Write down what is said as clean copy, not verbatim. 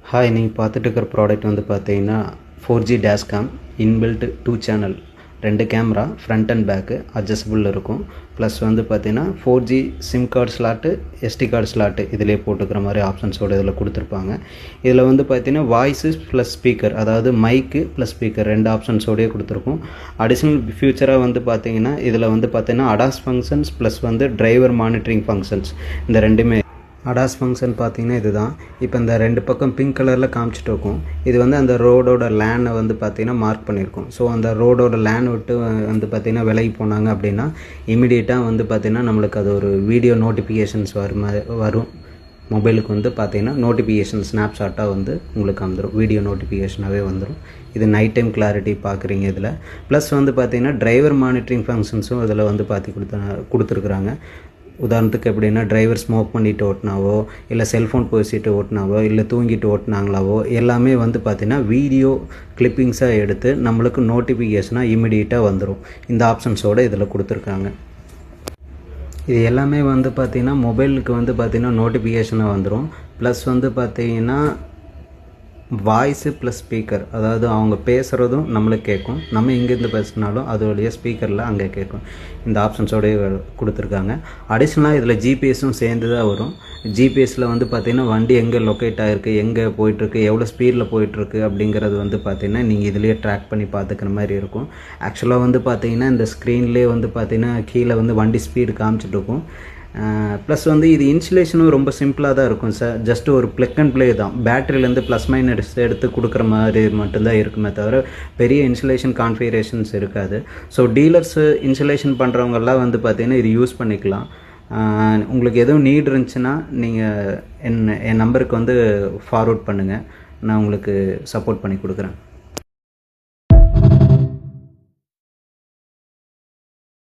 Hi, நீங்கள் பார்த்துட்டு இருக்கிற ப்ராடக்ட் வந்து பார்த்தீங்கன்னா 4G dash game inbuilt 2 channel 2 camera front and back adjustable இருக்கும். ப்ளஸ் வந்து பார்த்தீங்கன்னா 4G sim card slot, SD card slot இதிலே போட்டுக்கிற மாதிரி ஆப்ஷன்ஸோடு இதில் கொடுத்துருப்பாங்க. இதில் வந்து பார்த்தீங்கன்னா வாய்ஸு ப்ளஸ் ஸ்பீக்கர், அதாவது மைக்கு ப்ளஸ் ஸ்பீக்கர் 2 ஆப்ஷன்ஸோடையே கொடுத்துருக்கும். அடிஷ்னல் ஃபியூச்சராக வந்து பார்த்தீங்கன்னா இதில் வந்து பார்த்தீங்கன்னா அடாஸ் ஃபங்க்ஷன்ஸ் ப்ளஸ் வந்து டிரைவர் மானிட்டரிங் ஃபங்க்ஷன்ஸ், இந்த ரெண்டுமே. அடாஸ் ஃபங்க்ஷன் பார்த்தீங்கன்னா இதுதான். இப்போ இந்த 2 பக்கம் பிங்க் கலரில் காமிச்சிட்டு இருக்கும். இது வந்து அந்த ரோடோட லேனை வந்து பார்த்திங்கன்னா மார்க் பண்ணியிருக்கும். ஸோ அந்த ரோடோட லேன் விட்டு வந்து பார்த்திங்கன்னா விலகி போனாங்க அப்படின்னா இமீடியட்டாக வந்து பார்த்திங்கன்னா நம்மளுக்கு அது ஒரு வீடியோ நோட்டிஃபிகேஷன்ஸ் வரும். மொபைலுக்கு வந்து பார்த்திங்கன்னா நோட்டிஃபிகேஷன் ஸ்னாப்ஷாட்டாக வந்து உங்களுக்கு வந்துடும், வீடியோ நோட்டிஃபிகேஷனாகவே வந்துடும். இது நைட் டைம் கிளாரிட்டி பார்க்குறீங்க இதில். ப்ளஸ் வந்து பார்த்திங்கன்னா டிரைவர் மானிட்டரிங் ஃபங்க்ஷன்ஸும் இதில் வந்து கொடுத்துருக்குறாங்க. உதாரணத்துக்கு எப்படின்னா டிரைவர் ஸ்மோக் பண்ணிவிட்டு ஓட்டினாவோ, இல்லை செல்ஃபோன் பேசிட்டு ஓட்டினாவோ, இல்லை தூங்கிட்டு ஓட்டினாங்களாவோ எல்லாமே வந்து பார்த்திங்கன்னா வீடியோ கிளிப்பிங்ஸாக எடுத்து நம்மளுக்கு நோட்டிஃபிகேஷனாக இமிடியேட்டாக வந்துடும். இந்த ஆப்ஷன்ஸோடு இதில் கொடுத்துருக்காங்க. இது எல்லாமே வந்து பார்த்திங்கன்னா மொபைலுக்கு வந்து பார்த்திங்கன்னா நோட்டிஃபிகேஷனாக வந்துடும். ப்ளஸ் வந்து பார்த்திங்கன்னா வாய்ஸு ப்ளஸ் ஸ்பீக்கர், அதாவது அவங்க பேசுகிறதும் நம்மளுக்கு கேட்கும், நம்ம எங்கேருந்து பேசினாலும் அதோடைய ஸ்பீக்கரில் அங்கே கேட்கும். இந்த ஆப்ஷன்ஸோடய கொடுத்துருக்காங்க. அடிஷ்னலாக இதில் ஜிபிஎஸும் சேர்ந்து தான் வரும். ஜிபிஎஸில் வந்து பார்த்திங்கன்னா வண்டி எங்கே லொக்கேட் ஆகிருக்கு, எங்கே போயிட்டுருக்கு, எவ்வளோ ஸ்பீடில் போயிட்டுருக்கு அப்படிங்கிறது வந்து பார்த்திங்கன்னா நீங்கள் இதிலேயே ட்ராக் பண்ணி பார்த்துக்கிற மாதிரி இருக்கும். ஆக்சுவலாக வந்து பார்த்திங்கன்னா இந்த ஸ்க்ரீன்லேயே வந்து பார்த்திங்கன்னா கீழே வந்து வண்டி ஸ்பீடு காமிச்சிட்டு இருக்கும். ப்ளஸ் வந்து இது இன்சுலேஷனும் ரொம்ப சிம்பிளாக தான் இருக்கும் சார். ஜஸ்ட் ஒரு ப்ளக் அண்ட் ப்ளே தான். பேட்டரியிலேருந்து ப்ளஸ் மைனஸ் எடுத்து கொடுக்குற மாதிரி மட்டும்தான் இருக்குமே தவிர பெரிய இன்சுலேஷன் கான்ஃபிகரேஷன்ஸ் இருக்காது. ஸோ டீலர்ஸு இன்சுலேஷன் பண்ணுறவங்கெல்லாம் வந்து பார்த்திங்கன்னா இது யூஸ் பண்ணிக்கலாம். உங்களுக்கு எதுவும் நீட் இருந்துச்சுன்னா நீங்கள் என் நம்பருக்கு வந்து ஃபார்வர்ட் பண்ணுங்கள், நான் உங்களுக்கு சப்போர்ட் பண்ணி கொடுக்குறேன்.